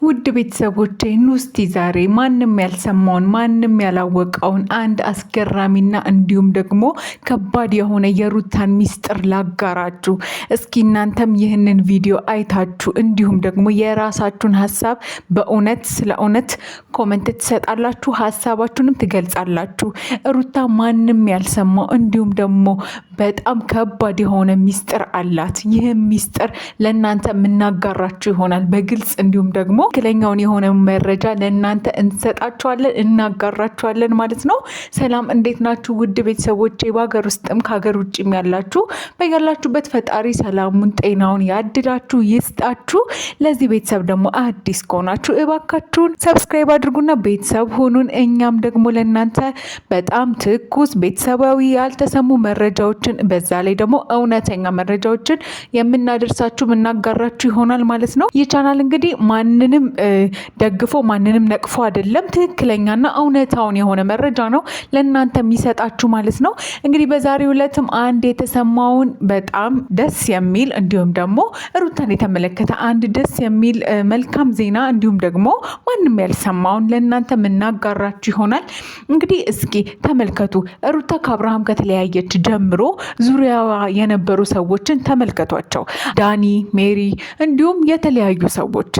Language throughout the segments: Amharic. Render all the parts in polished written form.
ውድ ቤተሰቦቼ ኑስቲ ዛሬ ማንም ያልሰማውን ማንም ያላወቀውን አንድ አስገራሚና እንዲሁም ደግሞ ከባድ የሆነ የሩታን ሚስጥር ላጋራችሁ። እስኪ እናንተም ይህንን ቪዲዮ አይታችሁ እንዲሁም ደግሞ የራሳችሁን ሀሳብ በእውነት ስለ እውነት ኮመንት ትሰጣላችሁ፣ ሀሳባችሁንም ትገልጻላችሁ። ሩታ ማንም ያልሰማው እንዲሁም ደግሞ በጣም ከባድ የሆነ ሚስጥር አላት። ይህም ሚስጥር ለእናንተ የምናጋራችሁ ይሆናል በግልጽ እንዲሁም ደግሞ ትክክለኛውን የሆነ መረጃ ለእናንተ እንሰጣችኋለን፣ እናጋራችኋለን ማለት ነው። ሰላም እንዴት ናችሁ ውድ ቤተሰቦቼ? በሀገር ውስጥም ከሀገር ውጭም ያላችሁ በያላችሁበት ፈጣሪ ሰላሙን ጤናውን ያድላችሁ ይስጣችሁ። ለዚህ ቤተሰብ ደግሞ አዲስ ከሆናችሁ እባካችሁን ሰብስክራይብ አድርጉና ቤተሰብ ሁኑን። እኛም ደግሞ ለእናንተ በጣም ትኩስ ቤተሰባዊ ያልተሰሙ መረጃዎችን በዛ ላይ ደግሞ እውነተኛ መረጃዎችን የምናደርሳችሁ የምናጋራችሁ ይሆናል ማለት ነው። ይህ ቻናል እንግዲህ ማንንም ደግፎ ማንንም ነቅፎ አይደለም፣ ትክክለኛና እውነታውን የሆነ መረጃ ነው ለእናንተ የሚሰጣችሁ ማለት ነው። እንግዲህ በዛሬው ዕለትም አንድ የተሰማውን በጣም ደስ የሚል እንዲሁም ደግሞ ሩታን የተመለከተ አንድ ደስ የሚል መልካም ዜና እንዲሁም ደግሞ ማንም ያልሰማውን ለእናንተ የምናጋራችሁ ይሆናል። እንግዲህ እስኪ ተመልከቱ። ሩታ ከአብርሃም ከተለያየች ጀምሮ ዙሪያዋ የነበሩ ሰዎችን ተመልከቷቸው። ዳኒ፣ ሜሪ እንዲሁም የተለያዩ ሰዎች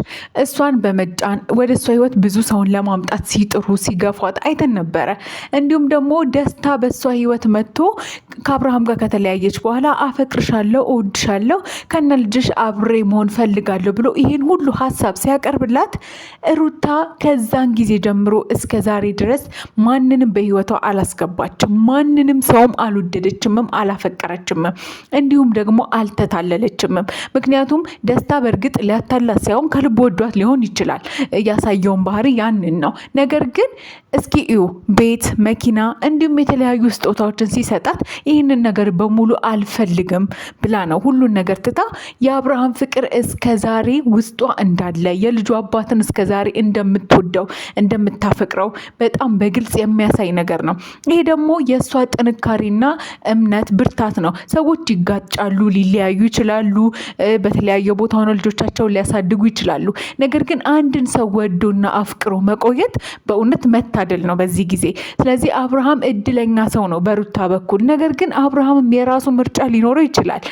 እሷን በመጫን ወደ እሷ ህይወት ብዙ ሰውን ለማምጣት ሲጥሩ ሲገፏት አይተን ነበረ። እንዲሁም ደግሞ ደስታ በእሷ ህይወት መጥቶ ከአብርሃም ጋር ከተለያየች በኋላ አፈቅርሻለሁ፣ እወድሻለሁ፣ ከነ ልጅሽ አብሬ መሆን ፈልጋለሁ ብሎ ይህን ሁሉ ሀሳብ ሲያቀርብላት ሩታ ከዛን ጊዜ ጀምሮ እስከ ዛሬ ድረስ ማንንም በህይወቷ አላስገባችም። ማንንም ሰውም አልወደደችምም፣ አላፈቀረችምም፣ እንዲሁም ደግሞ አልተታለለችምም። ምክንያቱም ደስታ በእርግጥ ሊያታላት ሳይሆን ከልብ ወዷት ሊሆን ይችላል። ያሳየውን ባህሪ ያንን ነው። ነገር ግን እስኪ እዩ፣ ቤት፣ መኪና እንዲሁም የተለያዩ ስጦታዎችን ሲሰጣት ይህንን ነገር በሙሉ አልፈልግም ብላ ነው ሁሉን ነገር ትታ የአብርሃም ፍቅር እስከዛሬ ውስጧ እንዳለ የልጁ አባትን እስከዛሬ እንደምትወደው እንደምታፈቅረው በጣም በግልጽ የሚያሳይ ነገር ነው። ይሄ ደግሞ የእሷ ጥንካሬና እምነት ብርታት ነው። ሰዎች ይጋጫሉ፣ ሊለያዩ ይችላሉ፣ በተለያየ ቦታ ሆነው ልጆቻቸውን ሊያሳድጉ ይችላሉ። ነገር ግን አንድን ሰው ወዶና አፍቅሮ መቆየት በእውነት መታደል ነው በዚህ ጊዜ። ስለዚህ አብርሃም እድለኛ ሰው ነው በሩታ በኩል። ነገር ግን አብርሃምም የራሱ ምርጫ ሊኖረው ይችላል።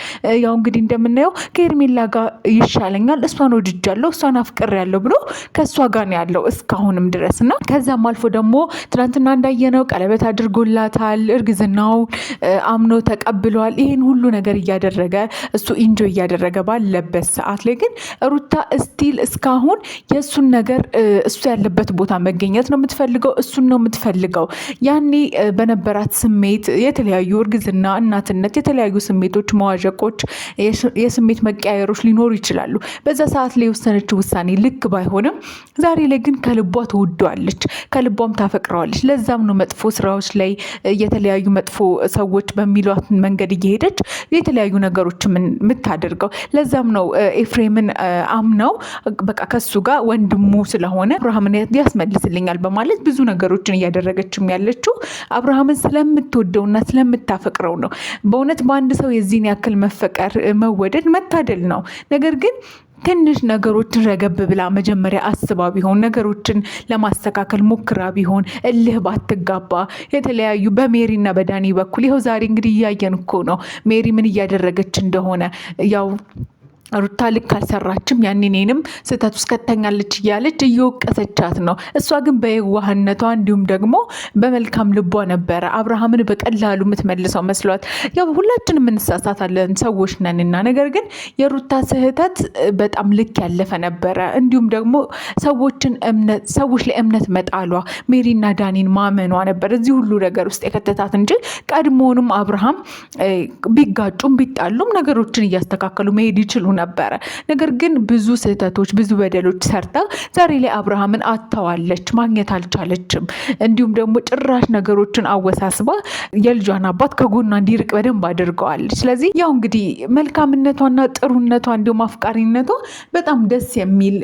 ያው እንግዲህ እንደምናየው ከኤርሜላ ጋር ይሻለኛል፣ እሷን ወድጃለሁ፣ እሷን አፍቅሬያለሁ ብሎ ከእሷ ጋር ነው ያለው እስካሁንም ድረስ እና ከዛም አልፎ ደግሞ ትናንትና እንዳየነው ቀለበት አድርጎላታል። እርግዝናው አምኖ ተቀብሏል። ይህን ሁሉ ነገር እያደረገ እሱ ኢንጆይ እያደረገ ባለበት ሰዓት ላይ ግን ሩታ ስቲል እስካሁን የእሱን ነገር እሱ ያለበት ቦታ መገኘት ነው የምትፈልገው፣ እሱን ነው የምትፈልገው። ያኔ በነበራት ስሜት የተለያዩ እርግዝና፣ እናትነት፣ የተለያዩ ስሜቶች፣ መዋዠቆች፣ የስሜት መቀያየሮች ሊኖሩ ይችላሉ። በዛ ሰዓት ላይ የወሰነችው ውሳኔ ልክ ባይሆንም ዛሬ ላይ ግን ከልቧ ትወደዋለች፣ ከልቧም ታፈቅረዋለች። ለዛም ነው መጥፎ ስራዎች ላይ የተለያዩ መጥፎ ሰዎች በሚሏት መንገድ እየሄደች የተለያዩ ነገሮች የምታደርገው። ለዛም ነው ኤፍሬምን አምነው በቃ ከሱ ጋር ወንድሙ ስለሆነ አብርሃምን ያስመልስልኛል በማለት ብዙ ነገሮችን እያደረገችም ያለችው አብርሃምን ስለምትወደውና ስለምታፈቅረው ነው። በእውነት በአንድ ሰው የዚህን ያክል መፈቀር መወደድ መታደል ነው። ነገር ግን ትንሽ ነገሮችን ረገብ ብላ መጀመሪያ አስባ ቢሆን ነገሮችን ለማስተካከል ሞክራ ቢሆን እልህ ባትጋባ የተለያዩ በሜሪና በዳኒ በኩል ይኸው ዛሬ እንግዲህ እያየን እኮ ነው ሜሪ ምን እያደረገች እንደሆነ። ያው ሩታ ልክ አልሰራችም፣ ያኔ እኔንም ስህተት ውስጥ ከተኛለች እያለች እየወቀሰቻት ነው። እሷ ግን በየዋህነቷ እንዲሁም ደግሞ በመልካም ልቧ ነበረ አብርሃምን በቀላሉ የምትመልሰው መስሏት። ያው ሁላችንም እንሳሳታለን ሰዎች ነንና፣ ነገር ግን የሩታ ስህተት በጣም ልክ ያለፈ ነበረ። እንዲሁም ደግሞ ሰዎች ላይ እምነት መጣሏ፣ ሜሪና ዳኒን ማመኗ ነበር እዚህ ሁሉ ነገር ውስጥ የከተታት እንጂ ቀድሞውንም አብርሃም ቢጋጩም ቢጣሉም ነገሮችን እያስተካከሉ መሄድ ይችሉ ነበረ። ነገር ግን ብዙ ስህተቶች ብዙ በደሎች ሰርታ ዛሬ ላይ አብርሃምን አጥተዋለች፣ ማግኘት አልቻለችም። እንዲሁም ደግሞ ጭራሽ ነገሮችን አወሳስባ የልጇን አባት ከጎኗ እንዲርቅ በደንብ አድርገዋለች። ስለዚህ ያው እንግዲህ መልካምነቷና ጥሩነቷ እንዲሁም አፍቃሪነቷ በጣም ደስ የሚል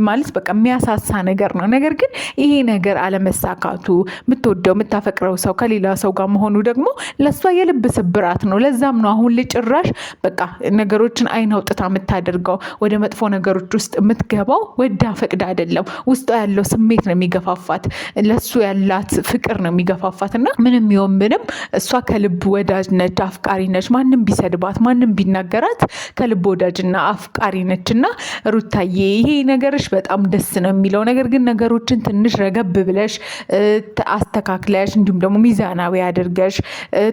ማለት በቃ የሚያሳሳ ነገር ነው። ነገር ግን ይሄ ነገር አለመሳካቱ የምትወደው የምታፈቅረው ሰው ከሌላ ሰው ጋር መሆኑ ደግሞ ለእሷ የልብ ስብራት ነው። ለዛም ነው አሁን ላይ ጭራሽ በቃ ነገሮችን አይን አውጥታ የምታደርገው ወደ መጥፎ ነገሮች ውስጥ የምትገባው ወዳ ፈቅዳ አይደለም። ውስጧ ያለው ስሜት ነው የሚገፋፋት፣ ለሱ ያላት ፍቅር ነው የሚገፋፋት። እና ምንም ይሁን ምንም እሷ ከልብ ወዳጅ ነች፣ አፍቃሪ ነች። ማንም ቢሰድባት ማንም ቢናገራት ከልብ ወዳጅና አፍቃሪ ነች። እና ሩታዬ ይሄ ነገርሽ በጣም ደስ ነው የሚለው ነገር ግን ነገሮችን ትንሽ ረገብ ብለሽ አስተካክለሽ እንዲሁም ደግሞ ሚዛናዊ አድርገሽ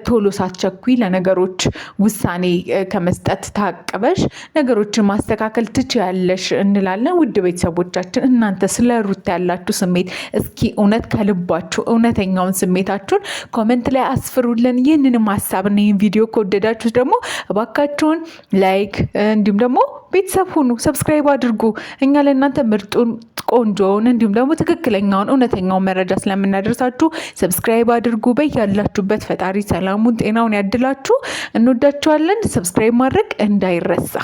ቶሎ ሳትቸኩይ ለነገሮች ውሳኔ ከመስጠት ታቅበሽ ነገሮችን ማስተካከል ትችያለሽ እንላለን። ውድ ቤተሰቦቻችን እናንተ ስለ ሩታ ያላችሁ ስሜት እስኪ እውነት ከልባችሁ እውነተኛውን ስሜታችሁን ኮመንት ላይ አስፍሩልን። ይህንንም ሀሳብና ይህን ቪዲዮ ከወደዳችሁ ደግሞ እባካችሁን ላይክ እንዲሁም ደግሞ ቤተሰብ ሁኑ፣ ሰብስክራይብ አድርጉ። እኛ ለእናንተ ምርጡን ቆንጆውን እንዲሁም ደግሞ ትክክለኛውን እውነተኛውን መረጃ ስለምናደርሳችሁ ሰብስክራይብ አድርጉ። በያላችሁበት ፈጣሪ ሰላሙን ጤናውን ያድላችሁ። እንወዳችኋለን። ሰብስክራይብ ማድረግ እንዳይረሳ።